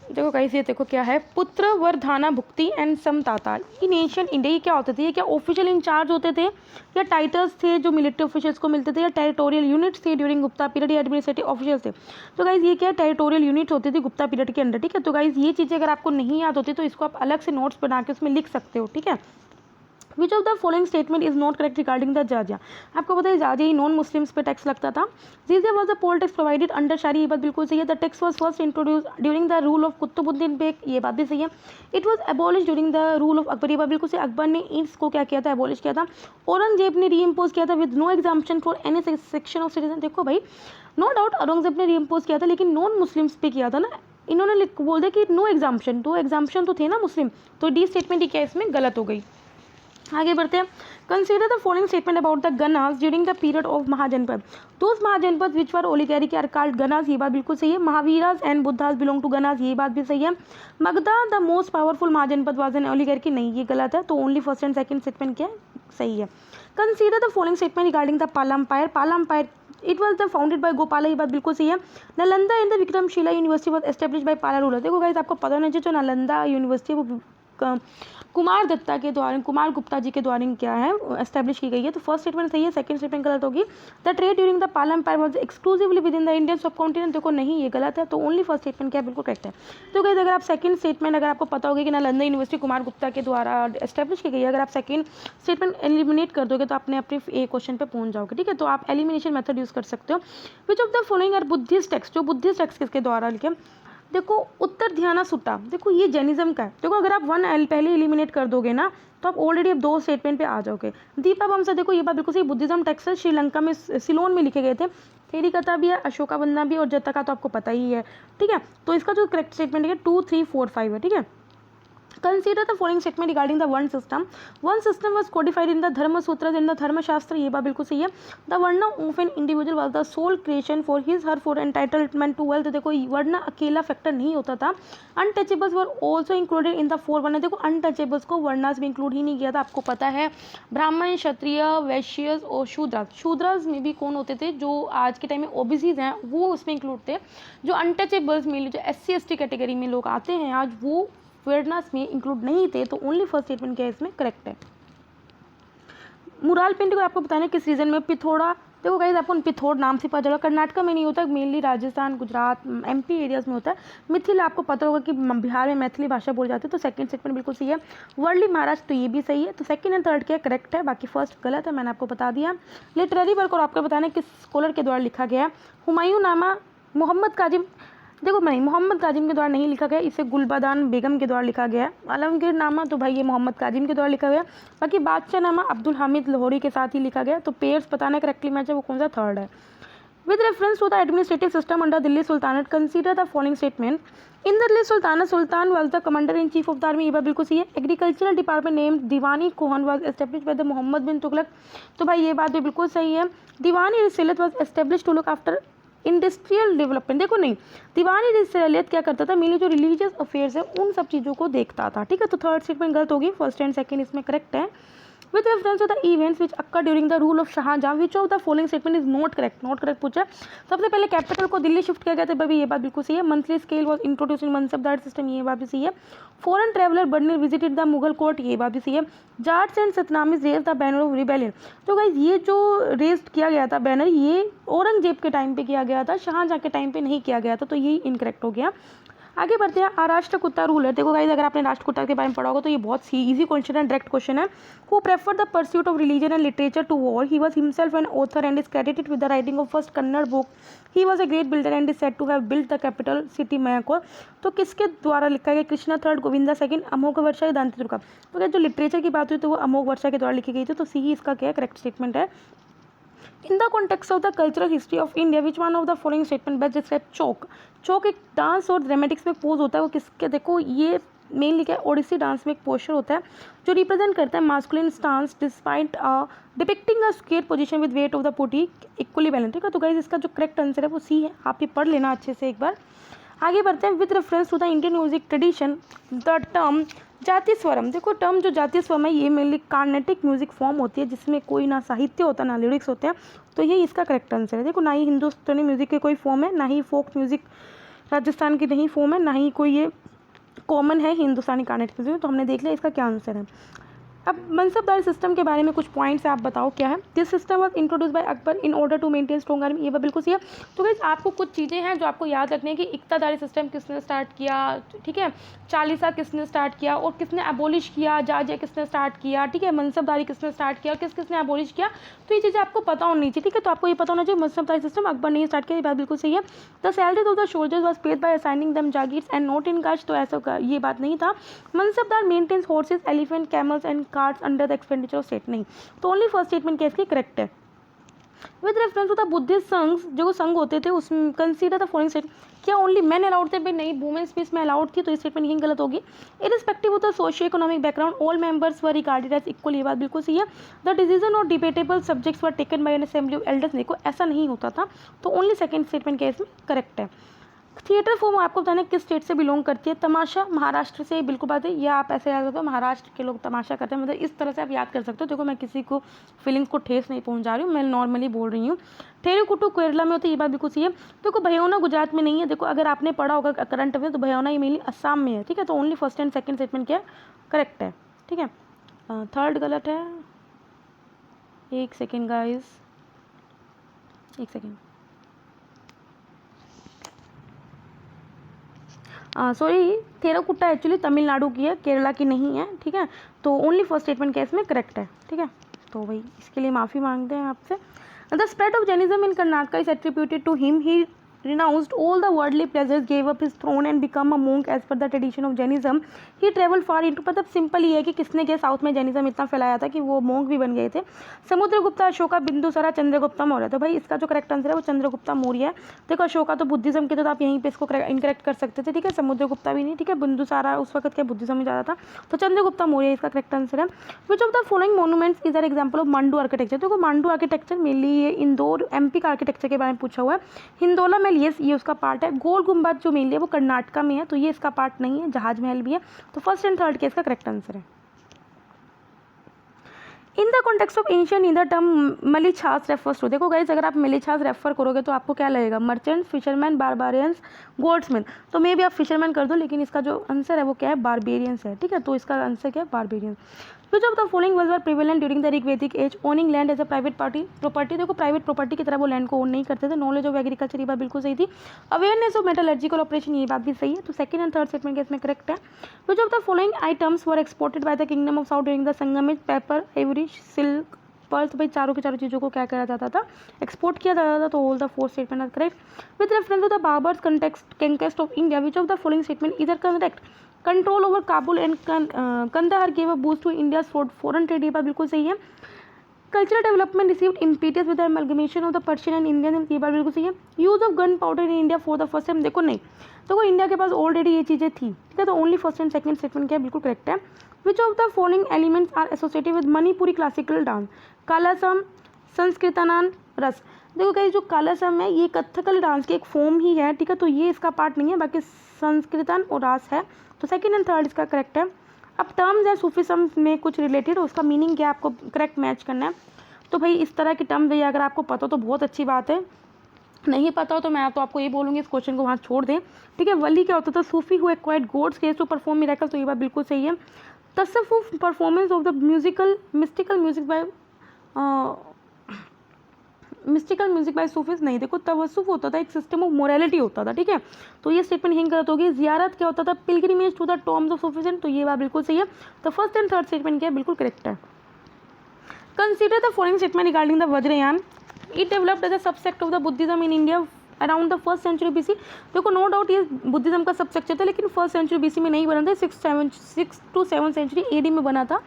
देखो गाइस ये देखो क्या है, पुत्र वरधाना भुक्ति एंड समताता इन एशियन इंडिया, ये क्या होते थे? ये क्या ऑफिशियल इंचार्ज होते थे या टाइटल्स थे जो मिलिट्री ऑफिशियल्स को मिलते थे, या टेरिटोरियल यूनिट्स थे ड्यूरिंग गुप्ता पीरियड, या एडमिनिस्ट्रेटिव ऑफिशियल्स थे? तो गाइस ये क्या टेरिटोरियल यूनिट्स होती थी गुप्ता पीरियड के अंडर। ठीक है, तो गाइस ये चीज़ें अगर आपको नहीं याद होती तो इसको आप अलग से नोट्स बना के उसमें लिख सकते हो। ठीक है, which of the following statement is not correct regarding the jizya? आपको पता है जाजिया ही नॉन मुस्लिम्स पे टैक्स लगता था। Jizya was the poll tax provided under sharia, ये बात बिल्कुल सही है। The tax was first introduce during the rule of Qutbuddin Beg, ये बात भी सही है। It was abolish during the rule of Akbar, ये बात बिल्कुल सही, अकबर ने इसको क्या किया था, एबॉलिश किया था। औरंगजेब ने री इम्पोज किया था with no exemption for any section of citizen, देखो भाई नो डाउट औरंगजेब ने री इम्पोज किया था लेकिन नॉन मुस्लिम्स पे किया था ना, इन्होंने बोल दिया कि नो एग्जाम्पशन, तो एग्जाम्पशन तो थे ना मुस्लिम, तो डी स्टेटमेंट ही क्या इसमें गलत हो गई। आगे बढ़ते हैं। Consider the following statement about the ganas during the period of Mahajanapada, those Mahajanapada which were oligarchic are called ganas, ये बात बिल्कुल सही है। Mahaviras and Buddhas belong to ganas, ये बात भी सही है। Magadha the most powerful Mahajanapada was an oligarchy, नहीं ये गलत है, तो only first and second statement क्या है सही है। Consider the following statement regarding the Pala empire, पाला empire it was the founded by Gopala, ये बात बिल्कुल सही है। Nalanda in the Vikramashila university was establish by Pala ruler, देखो गाइस आपको पता होना चाहिए जो नालंदा यूनिवर्सिटी वो कुमार दत्ता के द्वारा, कुमार गुप्ता जी के द्वारा क्या है एस्टेब्लिश की गई है। तो फर्स्ट स्टेटमेंट सही है, सेकंड स्टेटमेंट गलत होगी। The trade during the Pala empire was exclusively within the Indian subcontinent, देखो नहीं ये गलत है, तो ओनली फर्स्ट स्टेटमेंट क्या है बिल्कुल करेक्ट है। तो गाइस अगर आप सेकंड स्टेटमेंट अगर आपको पता होगा कि नालंदा यूनिवर्सिटी कुमार गुप्ता के द्वारा एस्टेब्लिश की गई है, अगर आप सेकंड स्टेटमेंट एलिमिनेट कर दोगे तो आपने अपने ए क्वेश्चन पे पहुंच जाओगे, ठीक है। तो आप एलिमिनेशन मेथड यूज कर सकते हो। Which of the following are Buddhist text, जो बुद्धिस्ट टेक्स्ट किसके द्वारा लिखे, देखो उत्तर ध्याना सुट्टा, देखो ये जैनिज्म का है। देखो अगर आप वन एल पहले एलिमिनेट कर दोगे ना तो आप ऑलरेडी अब दो स्टेटमेंट पे आ जाओगे। दीपा बमसा, देखो ये बात बिल्कुल सही, बुद्धिज्म टेक्स्ट है, श्रीलंका में सिलोन में लिखे गए थे। थेरी कथा भी है, अशोका बंदा भी, और जतका तो आपको पता ही है, ठीक है। तो इसका जो करेक्ट स्टेटमेंट है 2, 3, 4, 5 है, ठीक है। Consider the following statement regarding the Varna system. One system was codified in the Dharma Sutras and the Dharma Shastra. ये बात बिल्कुल सही है। The Varna of an individual was the sole creation for his her for entitlement to wealth. देखो वर्णा अकेला फैक्टर नहीं होता था। Untouchables were also included in the four वर्णा, देखो untouchables को वर्णास में इंक्लूड ही नहीं किया था। आपको पता है ब्राह्मण, क्षत्रिय, वैश्य और शूद्रास, शूद्रास में भी कौन होते थे, जो आज के टाइम में ओबीसीज हैं वो उसमें इंक्लूड थे। जो अनटचेबल्स में जो SC ST कैटेगरी में लोग आते हैं आज वो वर्णास में इंक्लूड नहीं थे। तो ओनली फर्स्ट स्टेटमेंट क्या है इसमें करेक्ट है। मुराल पेंटिंग आपको बताना है किस रीजन में, पिथौरा, देखो गाइस आपको पिथौर नाम से पता चला, कर्नाटक में नहीं होता, mainly Rajasthan, Gujarat, MP areas में होता है। मिथिला आपको पता होगा कि बिहार में मैथिली भाषा बोल जाती है। तो सेकंड स्टेटमेंट बिल्कुल सही है। वर्ली महाराष्ट्र, तो ये भी सही है। तो सेकंड एंड थर्ड क्या करेक्ट है, बाकी फर्स्ट गलत है, मैंने आपको बता दिया। लिटरेरी वर्क और आपको बताना है किस स्कॉलर के द्वारा लिखा गया। हुमायूं नामा मोहम्मद काजिम, देखो नहीं मोहम्मद काजिम के द्वारा नहीं लिखा गया, इसे गुलबदान बेगम के द्वारा लिखा गया। आलमगीर नामा तो भाई ये मोहम्मद काजिम के द्वारा लिखा गया। बाकी बादशाह नामा अब्दुल हामिद लाहौरी के साथ ही लिखा गया। तो पेयर्स बताना करेक्टली मैच है वो कौन सा, थर्ड है। With reference to the administrative system under Delhi sultanate consider the following statement. In the Delhi sultanate sultan was the commander in chief of the army, ये बात बिल्कुल सही है। Agricultural department name Diwani Kohi was establish by the Mohammad bin Tughlaq, तो भाई ये बात भी बिल्कुल सही है। Diwani Risalat was establish to look after industrial development, देखो नहीं दीवानी रिसालत क्या करता था, मेनली जो रिलीजियस अफेयर्स है उन सब चीज़ों को देखता था, ठीक है। तो थर्ड स्टेटमेंट गलत होगी, फर्स्ट एंड सेकंड इसमें करेक्ट है। With reference to the events which occur during the rule of Shahjahan, which of the following statement is not correct, not correct पूछा। सबसे पहले कैपिटल को दिल्ली शिफ्ट किया गया था, भाई ये बात बिल्कुल सही है। Monthly scale was introduce in mansabdar system, ये बात भी सही है। Foreign traveller Bernier visited the Mughal court, ये बात भी सही है। Jats and Satnamis raise the banner of rebellion, तो गाइज ये जो रेज किया गया था बैनर ये औरंगजेब के टाइम पे किया गया था, शाहजहां के टाइम पे नहीं किया गया था, तो यही इनकरेक्ट हो गया। आगे बढ़ते हैं। राष्ट्रकूटा रूलर, देखो गाइज अगर आपने राष्ट्रकूटा के बारे में पढ़ा होगा तो ये बहुत इजी क्वेश्चन है, डायरेक्ट क्वेश्चन है। Who prefer the pursuit of religion and literature to war, he was himself an author and is credited with the writing of first Kannada book. He was a great builder and is said to have built the capital city Malkhed, तो किसके द्वारा लिखा गया, Krishna third, Govinda second, Amoghavarsha, Dantidurga. तो क्या जो लिटरेचर की बात हुई तो वो अमोघ वर्षा के द्वारा लिखी गई थी, तो सी इसका क्या करेक्ट स्टेटमेंट है। In the context of the cultural history of India, which one of the following statement best describe चौक, चौक एक डांस और ड्रामेटिक्स में पोज होता है, वो किसके, देखो ये मेनली क्या ओडिसी डांस में एक पोस्चर होता है जो रिप्रेजेंट करता है masculine stance despite depicting a square position with weight of the body equally balance, ठीक है। तो गाइस इसका जो करेक्ट आंसर है वो सी है, आप ये पढ़ लेना अच्छे से एक बार। आगे बढ़ते हैं। With reference to the Indian music tradition the term Jatiya Swaram, देखो टर्म जो जातीय स्वरम है ये मेनली कार्नेटिक म्यूजिक फॉर्म होती है जिसमें कोई ना साहित्य होता ना लिरिक्स होते हैं, तो ये इसका करेक्ट आंसर है। देखो ना ही हिंदुस्तानी म्यूजिक की कोई फॉर्म है, ना ही फोक म्यूजिक राजस्थान की नहीं फॉर्म है, ना ही कोई ये कॉमन है हिंदुस्तानी कार्नेटिक म्यूजिक, तो हमने देख लिया इसका क्या आंसर है। अब मनसबदारी सिस्टम के बारे में कुछ पॉइंट्स आप बताओ क्या है। This system was introduce by Akbar in order to maintain strong army, ये बात बिल्कुल सही है। तो गाइस आपको कुछ चीज़ें हैं जो आपको याद रखनी है कि इक्तादारी सिस्टम किसने स्टार्ट किया, ठीक है, चालीसा किसने स्टार्ट किया और किसने एबोलिश किया, जाजिया किसने स्टार्ट किया, ठीक है, मनसबदारी किसने स्टार्ट किया और किसने एबोलिश किया, तो ये चीज़ें आपको पता होनी चाहिए, ठीक है। तो आपको ये पता होना चाहिए मनसबदारी सिस्टम अकबर ने स्टार्ट किया, ये बात बिल्कुल सही है। The salaries of the soldiers was paid by assigning them jagirs and not in cash, तो ऐसा ये बात नहीं था। Mansabdar maintains horses, elephant, camels and carts under the expenditure of state, नहीं, तो ओनली फर्स्ट स्टेटमेंट क्या इसकी करेक्ट है। With reference to the Buddhist sangha, जो संघ होते थे उसमें कंसीडर द फॉलोइंग स्टेट, क्या ओनली मैन अलाउड थे, भाई नहीं, वुमेन्स भी इसमें अलाउड थी, तो ये स्टेटमेंट यही गलत होगी। Irrespective of the socio economic background all members were regarded as equal, ये बात बिल्कुल सही है। द डिसीजन और debatable subjects were taken by an assembly of elders, देखो ऐसा नहीं होता था, तो ओनली सेकंड स्टेटमेंट क्या इसमें करेक्ट है। थिएटर फॉर्म आपको बताना है किस स्टेट से बिलोंग करती है। तमाशा महाराष्ट्र से, बिल्कुल बात है, या आप ऐसे याद करते हो महाराष्ट्र के लोग तमाशा करते हैं, मतलब इस तरह से आप याद कर सकते हो। देखो मैं किसी को फीलिंग्स को ठेस नहीं पहुंचा रही हूँ, मैं नॉर्मली बोल रही हूँ। थेरुकुटु केरला में होती है, ये बात बिल्कुल सही है। देखो भयोना गुजरात में नहीं है। देखो अगर आपने पढ़ा होगा करंट अफेयर तो भयोना ये मेनली असम में है, ठीक है। तो only first and second statement क्या है, करेक्ट है, ठीक है। थर्ड गलत है। एक सेकेंड गाइज, एक सेकेंड, सॉरी, थेराकुट्टा एक्चुअली तमिलनाडु की है, केरला की नहीं है, ठीक है। तो ओनली फर्स्ट स्टेटमेंट केस में करेक्ट है, ठीक है। तो भाई इसके लिए माफ़ी मांगते हैं आपसे। The spread of Jainism in Karnataka is attributed to him. He renounced all the worldly pleasures, gave up his throne and become a monk as per the tradition of Jainism. He traveled far into, मतलब सिंपल ही है कि किसने क्या साउथ में जैनिज्म इतना फैलाया था कि वो मोंक भी बन गए थे। समुद्रगुप्ता, अशोका, बिंदुसारा, चंद्रगुप्ता मौर्य। तो भाई इसका जो करेक्ट आंसर है वो चंद्रगुप्ता मौर्य है। देखो अशोका तो बुद्धिज्म के थे, तो आप यहीं पे इसको इनकरेक्ट कर सकते थे, ठीक है। समुद्रगुप्ता भी नहीं, ठीक है। बिंदुसारा उस वक्त क्या बुद्धिज्म में ज़्यादा था, तो चंद्रगुप्ता मौर्य इसका करेक्ट आंसर है। Which of the following monuments is an example of Mandu architecture. देखो मांडू आर्किटेक्चर मेनली ये इंदौर एमपी का आर्किटेक्चर के बारे में पूछा हुआ है। हिंदोला महल ये उसका पार्ट है। गोल गुंबद जो मेनली है वो कर्नाटका में है, तो ये इसका पार्ट नहीं है। जहाज महल भी है, तो फर्स्ट एंड थर्ड के इसका करेक्ट आंसर है। In the context of ancient in the term mlecchas refers to. देखो गाइस अगर आप मलिछास रेफर करोगे तो आपको क्या लगेगा, मर्चेंट, फिशरमैन, बारबारियंस, गोल्ड्समैन। तो मे भी आप फिशरमैन कर दो, लेकिन इसका जो आंसर है वो क्या है, बारबेरियंस है, ठीक है। तो इसका आंसर क्या है, barbarians. Which of the following words were prevalent during the Rigvedic age. Owning land as a private property. देखो प्राइवेट प्रॉपर्टी की तरह वो लैंड को ओन नहीं करते थे। नॉलेज ऑफ एग्रीकल्चर, ये बात बिल्कुल सही थी। अवेयरनेस ऑफ मेटलर्जिकल ऑपरेशन, ये बात भी सही है। तो सेकंड एंड थर्ड स्टेटमेंट इसमें करेक्ट है। Which of the following items were exported by the kingdom of south during the Sangam. Paper, ivory, silk, pearl. तो भाई चारों की चारों चीज़ों को क्या करा जाता था, एक्सपोर्ट किया जाता था। तो all the four statement are correct. With reference to the Babur's context of India, which of the following statement इधर correct. Control over Kabul and Kandahar gave a boost to India's foreign trade, ये बात बिल्कुल सही है। Cultural development received impetus with the amalgamation of the Persian and Indian, ये बात बिल्कुल सही है। Use of gunpowder in India for the first time, देखो नहीं, देखो इंडिया के पास ऑलरेडी ये चीज़ें थी, ठीक है। तो only first and second statement क्या है, बिल्कुल करेक्ट है। Which of the following elements are associated with Manipuri classical dance. कालासम, संस्कृतनान, रस। देखो गाइस जो कालासम है ये कथकली डांस की एक फॉर्म ही है, ठीक है। तो ये इसका पार्ट नहीं है, बाकी संस्कृतन और रास है। तो सेकंड एंड थर्ड इसका करेक्ट है। अब टर्म्स है सूफिज्म में कुछ रिलेटेड, उसका मीनिंग क्या आपको करेक्ट मैच करना है। तो भाई इस तरह की टर्म भैया अगर आपको पता हो तो बहुत अच्छी बात है, नहीं पता हो तो मैं तो आपको ये बोलूँगी इस क्वेश्चन को वहाँ छोड़ दें, ठीक है। वली क्या होता था, Sufi who acquired God's grace to perform miracle, तो ये बात बिल्कुल सही है। Tasawwuf performance of the mystical music by Sufis, नहीं। देखो तवस्सुफ होता था एक सिस्टम ऑफ मोरालिटी होता था, ठीक है। तो ये स्टेटमेंट हिंग गलत होगी। जियारत क्या होता था, pilgrimage to the tombs of Sufism, तो ये बात बिल्कुल सही है। तो फर्स्ट एंड थर्ड स्टेटमेंट क्या है, बिल्कुल करेक्ट है। Consider the following statement regarding the Vajrayana. It developed as a subsect of the Buddhism in India around the first century BC. देखो नो डाउट ये बुद्धिज्म का सब सेक्टर था, लेकिन फर्स्ट सेंचुरी बीसी में नहीं बना था, 6 to 7 सेंचुरी एडी में बना था।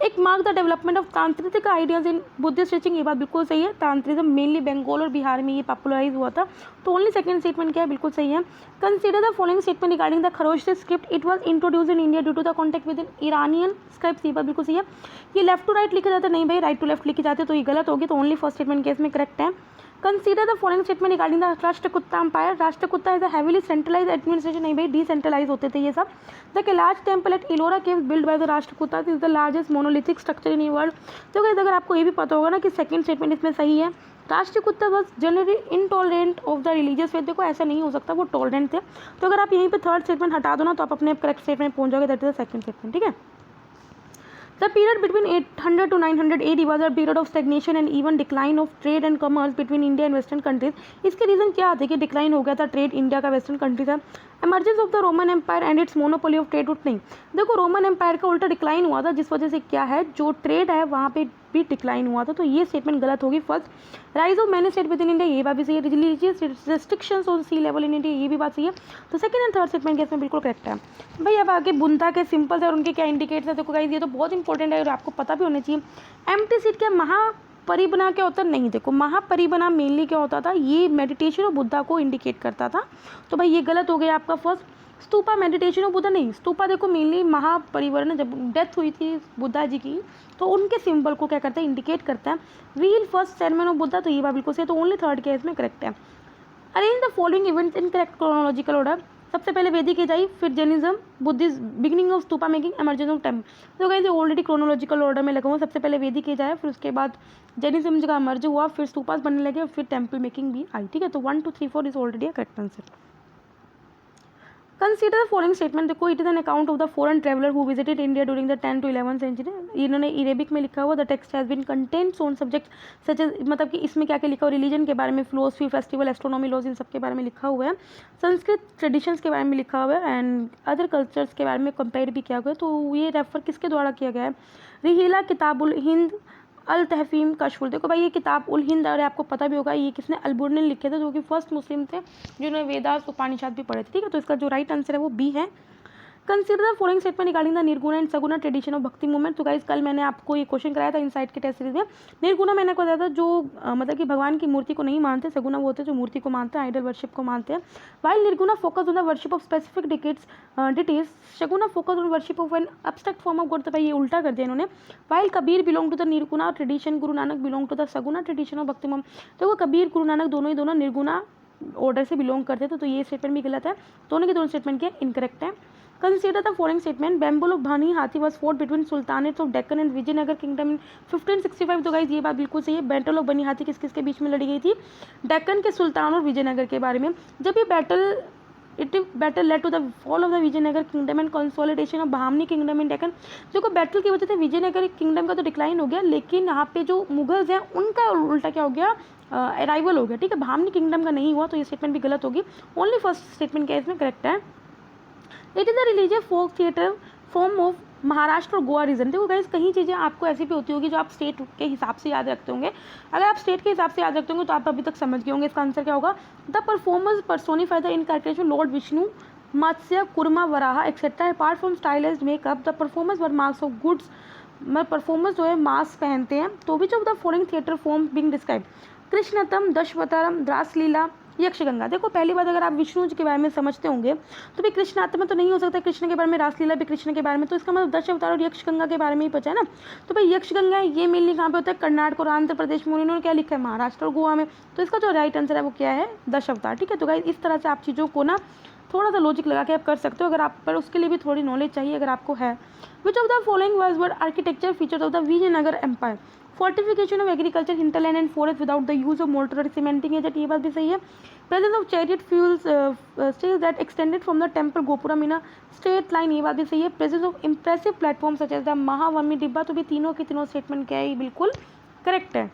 एक मार्क द डेवलपमेंट ऑफ तांत्रिक आइडियाज इन बुद्धिस्ट टीचिंग, ये बात बिल्कुल सही है। तांत्रिज्म मेनली बंगाल और बिहार में ये पॉपुलराइज हुआ था। तो ओनली सेकंड स्टेटमेंट क्या है, बिल्कुल सही है। Consider the following statement regarding the Kharoshthi script. It was introduced in India due to the contact with Iranian script, ये बात बिल्कुल सही है। ये लेफ्ट टू राइट लिखे जाते नहीं भाई, राइट टू लेफ्ट लिखे जाते, तो ये गलत होगी। तो ओनली फर्स्ट स्टेटमेंट केस में करेक्ट है। Consider the following statement regarding the Rashtrakuta empire. Rashtrakuta is a heavily centralize administration, नहीं भाई डिसेंट्रलाइज होते थे ये सब। The Kailash temple at Ellora caves build by the Rashtrakuta is the largest monolithic structure in world. तो गाइस अगर आपको ये भी पता होगा ना कि सेकंड स्टेटमेंट इसमें सही है। Rashtrakuta was generally intolerant of the religious faith, देखो ऐसा नहीं हो सकता, वो टॉलरेंट थे। तो अगर आप यहीं पे थर्ड स्टेटमेंट हटा दो ना तो आप अपने करेक्ट स्टेटमेंट पहुंच जाओगे, that is the second statement, ठीक है। The period between 800 to 900 AD was a period of stagnation and even decline of trade and commerce between India and Western countries. इसके रीज़न क्या थे कि डिक्लाइन हो गया था ट्रेड इंडिया का वेस्टर्न कंट्री था। Emergence of the Roman empire and its monopoly of trade route, नहीं। देखो रोमन एम्पायर का उल्टा डिक्लाइन हुआ था, जिस वजह से क्या है जो ट्रेड है वहाँ पे भी डिक्लाइन हुआ था। तो ये स्टेटमेंट गलत होगी। First rise of many state within India, ये बात भी सही है। Religious restrictions on sea level in India, ये भी बात सही है। तो second and third statement case में बिल्कुल करेक्ट है। भाई अब आगे बुंता के सिंपल्स है और उनके क्या इंडिकेट्स है, देखो गाइस ये तो बहुत इंपॉर्टेंट है और आपको पता भी होना चाहिए। एम्प्टी सीट क्या, महापरिबना क्या होता है, नहीं। देखो महापरिबना मेनली क्या होता था, ये मेडिटेशन और बुद्धा को इंडिकेट करता था। तो भाई ये गलत हो गया आपका फर्स्ट। स्तूपा मेडिटेशन और बुद्धा, नहीं। स्तूपा देखो मेनली महापरिवर्ण, जब डेथ हुई थी बुद्धा जी की तो उनके सिंबल को क्या करता है, इंडिकेट करता है। Wheel first ceremony of Buddha, तो ये बात बिल्कुल सही है। तो ओनली थर्ड केस में करेक्ट है। Arrange the following events in correct chronological order. सबसे पहले वैदिक एज आई, फिर Jainism, Buddhism, beginning of stupa making, emergence of temple. तो गाइस ऑलरेडी क्रोनोलॉजिकल ऑर्डर में लगा हुआ। सबसे पहले वैदिक एज आया, फिर उसके बाद जैनिज्म का इमर्ज हुआ, फिर स्तूपास बनने लगे और फिर टेम्पल मेकिंग भी आई। ठीक है, तो 1 2 3 4 is already a correct answer. Consider the following statement. देखो, it is an account of the foreign traveller who visited India during the 10 to 11 century. इन्होंने अरेबिक में लिखा हुआ। The text has been contents on subject such as, मतलब कि इसमें क्या क्या लिखा हुआ, रिलीजन के बारे में, फिलोसफी, फेस्टिवल, एस्ट्रोनॉमी, लॉज, इन सब के बारे में लिखा हुआ है। संस्कृत ट्रेडिशंस के बारे में लिखा हुआ है एंड अदर कल्चर्स के बारे में कंपेयर भी किया हुआ है। तो ये रेफर किसके द्वारा किया गया है? रिहिला किताबुल हिंद अल तहफीम कशफुल। देखो भाई, ये किताब उल हिंद, और आपको पता भी होगा ये किसने, अलबुर्नी ने लिखे थे, जो कि फर्स्ट मुस्लिम थे जिन्होंने वेदास उपनिषद भी पढ़े थे। ठीक है, तो इसका जो राइट आंसर है वो बी है। Consider the following statement regarding the Nirguna and Saguna tradition of Bhakti movement. तो गाइस, कल मैंने आपको ये क्वेश्चन कराया था इनसाइट के टेस्ट सीरीज में। निर्गुणा मैंने आपको बताया था जो मतलब कि भगवान की मूर्ति को नहीं मानते, सगुणा वो होते हैं जो मूर्ति को मानते हैं, आइडल वर्शिप को मानते हैं। While Nirguna focus on the worship of specific details, Saguna focus on worship of an abstract form of God. तो भाई ये उल्टा कर दिया इन्होंने। While Kabir belong to the Nirguna tradition, Guru Nanak belong to the Saguna tradition of Bhakti movement. तो कबीर, गुरु नानक दोनों निर्गुणा ऑर्डर से बिलोंग करते थे। तो ये स्टेटमेंट भी गलत है, दोनों के दोनों स्टेटमेंट के इनकरेक्ट है। Consider the following statement. Bamboo of Bhani Hathi was fought between Sultanates of Deccan and Vijayanagar Kingdom in 1565। तो गाइज ये बात बिल्कुल सही है। बैटल ऑफ बनी हाथी किस किस के बीच में लड़ी गई थी? डेक्कन के सुल्तान और विजयनगर के बारे में। जब ये battle led to the fall of the Vijayanagara kingdom and consolidation of Bahmani kingdom in Deccan. जो बैटल की वजह से विजयनगर किंगडम का तो डिक्लाइन हो गया, लेकिन यहाँ पे जो मुगल्स हैं उनका उल्टा क्या हो गया, अराइवल हो गया। ठीक है, बहामनी किंगडम का नहीं हुआ, तो ये स्टेटमेंट भी गलत होगी। ओनली फर्स्ट स्टेटमेंट क्या इसमें करेक्ट है। It is the religious folk theatre form of Maharashtra और गोवा रीजन। देखो गाइस, कहीं चीज़ें आपको ऐसी भी होती होगी जो आप स्टेट के हिसाब से याद रखते होंगे। अगर आप स्टेट के हिसाब से याद रखते होंगे तो आप अभी तक समझ गए होंगे इसका आंसर क्या होगा। The performers personify the incarnation lord Vishnu, Matsya, Kurma, Varaha etcetera. Apart from stylized makeup the performers wear masks of gods. Performers जो है मास्क पहनते हैं। तो which of the following theatre form being describe? Krishnattam, Dashavataram, Raslila, Yakshagana. देखो, पहली बात, अगर आप विष्णु जी के बारे में समझते होंगे तो भी कृष्णात्मा तो नहीं हो सकता, कृष्ण के बारे में, रासलीला भी कृष्ण के बारे में, तो इसका मतलब 10 अवतार और यक्षगंगा के बारे में ही बचा है ना। तो भाई यक्षगंगा है, ये मेनली कहाँ पे होता है? कर्नाटक और आंध्र प्रदेश में। उन्होंने क्या लिखा है? महाराष्ट्र और गोवा में। तो इसका जो राइट आंसर है वो क्या है? 10 अवतार। ठीक है, तो गाइस इस तरह से आप चीज़ों को ना थोड़ा सा लॉजिक लगा के आप कर सकते हो, अगर आप पर उसके लिए भी थोड़ी नॉलेज चाहिए अगर आपको है। Which of the following was were architecture features of the Vijayanagara empire? Fortification of agriculture, hinterland and forest without the use of mortar और सीमेंटिंग एजेंट, ये बात भी सही है। Presence of chariot fuels stage that extended from the temple gopuram in a straight line, ये बात भी सही है। Presence of impressive platform such as the Mahanavami Dibba. तो भी तीनों के तीनों स्टेटमेंट क्या है? ये बिल्कुल करेक्ट है।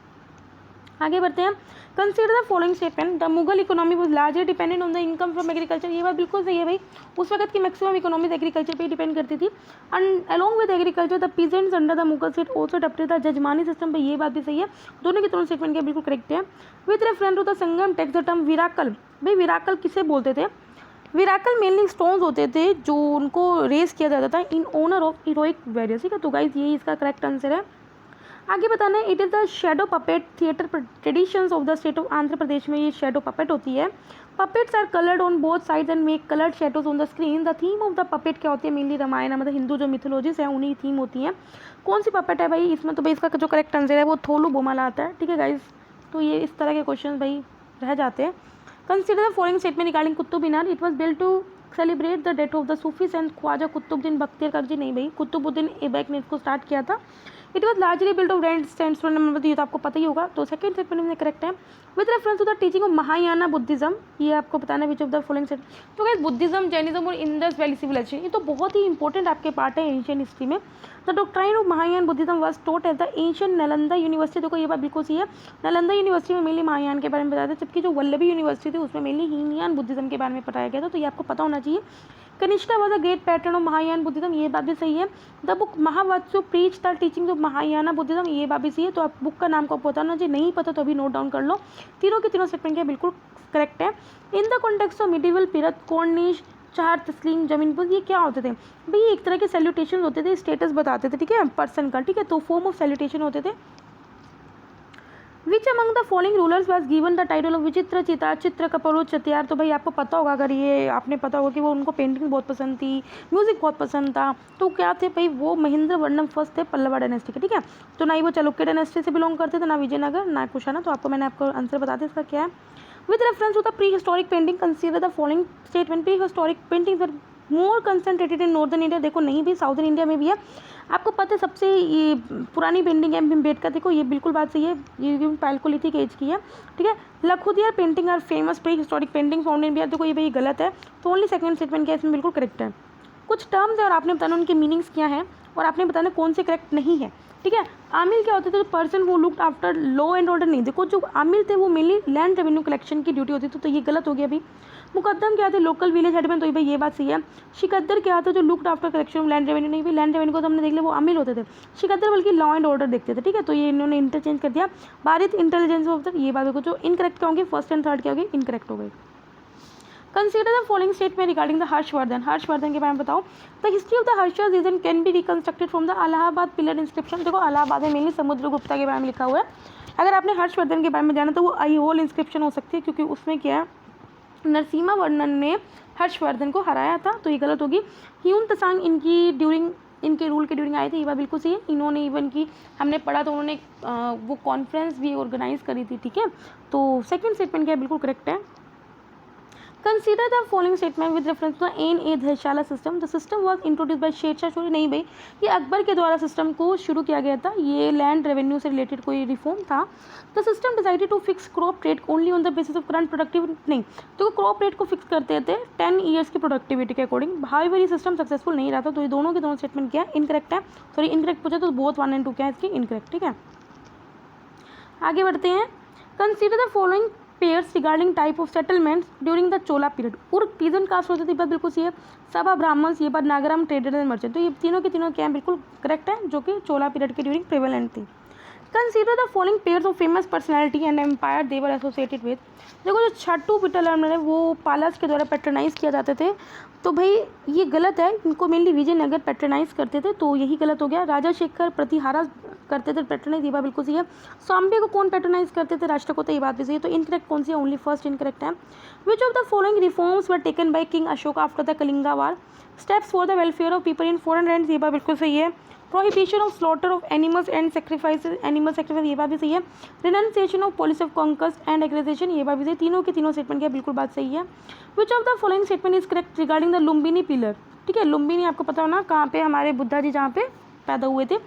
आगे बढ़ते हैं। Consider the following statement. The Mughal economy was largely dependent on the income from agriculture. ये बात बिल्कुल सही है भाई, उस वक्त की मैक्सिमम इकोनॉमीज एग्रीकल्चर पे ही डिपेंड करती थी। And along with agriculture the peasants under the Mughal state also adopted the jajmani system. भाई ये बात भी सही है, दोनों के दोनों स्टेटमेंट के बिल्कुल करेक्ट है। With reference to the Sangam text the term Virakal. भाई विराकल किसे बोलते थे? विराकल मेनली स्टोन्स होते थे जो उनको रेस किया जाता था in honour of heroic warriors. ठीक है, तो गाइस ये इसका करेक्ट आंसर है। आगे बताना है, it is the shadow puppet theatre traditions of the state of Andhra Pradesh में ये शेडो पपेट होती है। Puppets are coloured on both sides and make coloured shadows on the screen. The theme of the puppet क्या होती है? मेनली रामायण, मतलब हिंदू जो मिथोलॉजीज है उन्हीं थीम होती है। कौन सी पपेट है भाई इसमें? तो भाई इसका जो करेक्ट आंसर है वो थोलू बोमाला आता है। ठीक है गाइज, तो ये इस तरह के क्वेश्चन भाई रह जाते हैं। Consider the following statement regarding Qutub Minar. It was built to celebrate the death of the Sufi saint Khwaja Qutbuddin Bakhtiyar Khalji. नहीं भाई, कुतुबुद्दीन ऐबक ने इसको स्टार्ट किया था। It was largely build of red sandstone, मतलब ये तो आपको पता ही होगा। तो सेकंड स्टेटमेंट में करेक्ट है। With reference to the teaching of Mahayana Buddhism, ये आपको बताना है which of the following statement. तो गाइस बुद्धिज्म, जैनिज्म और इंडस वैली सिविलाइजेशन, ये तो बहुत ही इंपॉर्टेंट आपके पार्ट है एंशियंट हिस्ट्री में। The doctrine of Mahayana Buddhism was taught at the ancient Nalanda university. देखो ये बात बिल्कुल सही है, नालंदा यूनिवर्सिटी में मेनली महायान के बारे में बताया था, जबकि जो वल्लभी यूनिवर्सिटी थी उसमें मेनली हीनयान बुद्धिज्म के बारे में पढ़ाया गया था। तो ये आपको पता होना चाहिए। Kanishka was a great patron of Mahayana Buddhism, ये बात भी सही है। द बुक महावात्सु preach the teaching of Mahayana Buddhism, ये बात भी सही है। तो आप बुक का नाम को पता होना चाहिए, नहीं पता तो अभी नोट डाउन कर लो। तीनों के तीनों स्टेटमेंट क्या बिल्कुल करेक्ट है। In the context of medieval period Cornish, चार तस्लीम, जमीनपुर, ये क्या होते थे भाई? एक तरह के सैल्यूटेशन होते थे, स्टेटस बताते थे, ठीक है, पर्सन का। ठीक है, तो फॉर्म ऑफ सैल्यूटेशन होते थे। Which among the following rulers was given the title of विचित्र चिता चित्र कपरो चतियार। तो भाई आपको पता होगा, अगर ये आपने पता होगा कि वो उनको पेंटिंग बहुत पसंद थी, म्यूजिक बहुत पसंद था, तो क्या थे भाई? वो महेंद्र वर्णम फर्स्ट थे पल्लवा डायनेस्टी के। ठीक है, तो ना ही वो चालुक्य डायनेस्टी से बिलोंग करते थे, ना विजयनगर, ना कुशाना। तो आपको मैंने आपको आंसर बता दिया इसका क्या है। With reference to the prehistoric painting consider the following statement. Prehistoric paintings are more concentrated in northern India. देखो नहीं भी, साउदर्न इंडिया में भी है। आपको पता है सबसे ये पुरानी पेंटिंग है भीमबेटका, देखो ये बिल्कुल बात सही है, ये पैलकोलिथिक एज की है, ठीक है। Lakhudiyar painting are famous prehistoric painting found in Bihar. देखो ये भाई गलत है, तो ओनली सेकंड स्टेटमेंट क्या है इसमें बिल्कुल करेक्ट है। कुछ टर्म्स है और आपने बताना उनके मीनिंग्स क्या है और आपने बताना कौन से करेक्ट नहीं है, ठीक है। आमिल क्या होते थे? Person who looked after law and order. नहीं, देखो जो आमिल थे वो मेनली लैंड रेवेन्यू कलेक्शन की ड्यूटी होती थी, तो ये गलत हो गया अभी। मुकद्दम क्या थे? लोकल विलेज हेडमैन, तो ये भाई ये बात सही है। शिकद्दर क्या था? जो looked after collection of land revenue. नहीं भाई, लैंड रेवेन्यू को तो हमने देख लिया, वो आमिल होते थे। शिकद्दर बल्कि लॉ एंड ऑर्डर देखते थे, ठीक है, तो ये इन्होंने इंटरचेंज कर दिया। बारित इंटेलिजेंस ऑफिसर, ये बात देखो जो इनकरेक्ट क्या होंगे, फर्स्ट एंड थर्ड क्या होगी, इनकरेक्ट हो गई। Consider the following statement regarding the Harshavardhan. Harshavardhan के बारे में बताओ। The history of the Harshavardhan region can be reconstructed from the Allahabad pillar inscription. देखो इलाहाबाद में मेनली समुद्रगुप्ता के बारे में लिखा हुआ है। अगर आपने हर्षवर्धन के बारे में जाना तो वो अहिहोल इंस्क्रिप्शन हो सकती है, क्योंकि उसमें क्या है, नरसिम्हा वर्मन ने हर्षवर्धन को हराया था, तो ये गलत होगी। ह्यून त्सांग इनके रूल के ड्यूरिंग आए थे, ये बात बिल्कुल सही है। इन्होंने इवन की हमने पढ़ा तो उन्होंने वो कॉन्फ्रेंस भी ऑर्गेनाइज करी थी, ठीक है। तो सेकंड स्टेटमेंट क्या है, बिल्कुल करेक्ट है। Consider the following statement with reference to an dharamshala system. The system was introduce by Sher Shah Suri. नहीं भाई, ये अकबर के द्वारा सिस्टम को शुरू किया गया था, ये लैंड रेवेन्यू से रिलेटेड कोई रिफॉर्म था। The system decided to fix crop rate only on the basis of current productivity. नहीं, तो क्रॉप रेट को फिक्स करते थे 10 ईयर्स की प्रोडक्टिविटी के अकॉर्डिंग। हाउएवर ये सिस्टम सक्सेसफुल नहीं रहा था, तो ये दोनों के दोनों स्टेटमेंट क्या है, इनकरेक्ट है। सॉरी इनकरेक्ट पूछा तो बोथ 1 और 2 क्या है इसकी, इनकरेक्ट, ठीक है। आगे बढ़ते हैं। Consider the following pairs regarding type of settlements during the Chola period. Ur peasant caste होती थी, बात बिल्कुल सही है। सभा ब्राह्मण्स, ये बात नागराम ट्रेडर एंड मर्चेंट, तो ये तीनों के तीनों क्या है, बिल्कुल करेक्ट है, जो कि चोला पीरियड के ड्यूरिंग प्रेवेलेंट थी। Consider the following pairs of famous personality and empire they were associated with. देखो जो छट्टू पिटलम है वो पालस के द्वारा पैट्रोनाइज किया जाते थे, तो भाई ये गलत है, इनको मेनली विजयनगर पैट्रोनाइज करते थे, तो यही गलत हो गया। राजा शेखर प्रतिहारा करते थे पैट्रोनाइज, ये बात बिल्कुल सही है। सॉम्बे को कौन पैट्रोनाइज करते थे, राष्ट्रकूट, ये बात भी सही है। तो इनकरेक्ट कौन सी है, ओनली फर्स्ट इनकरेक्ट है। Which of the following reforms were taken by king Ashoka after the Kalinga war. Steps for the welfare of people in foreign lands, ये बात बिल्कुल सही है। Prohibition of slaughter of animals and sacrifice, animal sacrifice, ये बात भी सही है। Renunciation of policy of conquest and aggression, ये बात भी सही। तीनों के तीनों स्टेटमेंट क्या बिल्कुल बात सही है। Which of the following statement is correct regarding the Lumbini pillar, ठीक है। लुम्बिनी आपको पता हो ना कहाँ पे हमारे बुद्धा जी जहाँ पे पैदा हुए थे।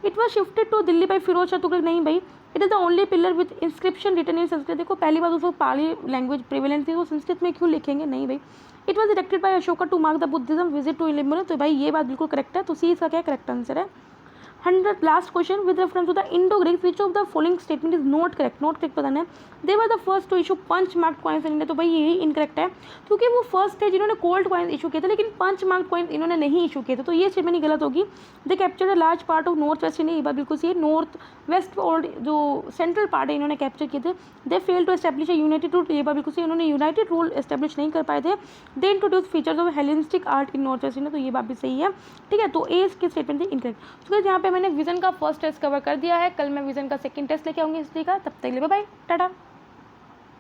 It was shifted to Delhi by Firoz Shah Tughlaq. नहीं भाई, it is the only pillar with inscription written in Sanskrit. देखो पहली बात उसको पाली लैंग्वेज प्रिवेलेंट थी, वो संस्कृत में क्यों लिखेंगे, नहीं भाई। It was erected by Ashoka to mark the Buddhism visit to Lumbini, तो भाई ये बात बिल्कुल करेक्ट है, तो सी इसका क्या करेक्ट आंसर है। 100 last question with reference to the Indo Greeks which of the following statement is not correct. Not correct बताना है। They were the first to issue punch mark coins in India, तो भाई यही इनकरेक्ट है, क्योंकि वो फर्स्ट थे जिन्होंने गोल्ड कॉइन्स इशू किए थे, लेकिन पंच मार्क कॉइन्स इन्होंने नहीं इशू किए थे, तो ये स्टेटमेंट गलत होगी। They capture the large part of north west India, ये बात बिल्कुल सही है। नॉर्थ वेस्ट और जो सेंट्रल पार्ट है इन्होंने कैप्चर किए थे। They fail to establish a united rule, ये बात बिल्कुल सही, उन्होंने यूनाइटेड रूल एस्टैब्लिश नहीं कर पाए थे। They introduce features of Hellenistic art in north west India, तो ये बात भी सही है, ठीक है। तो ए इसकी स्टेटमेंट थी इनकरेक्ट। तो यहाँ पे मैंने विजन का फर्स्ट टेस्ट कवर कर दिया है, कल मैं विजन का सेकंड टेस्ट लेके आऊँगी हिस्ट्री का। तब तक के लिए बाय बाय, टाटा।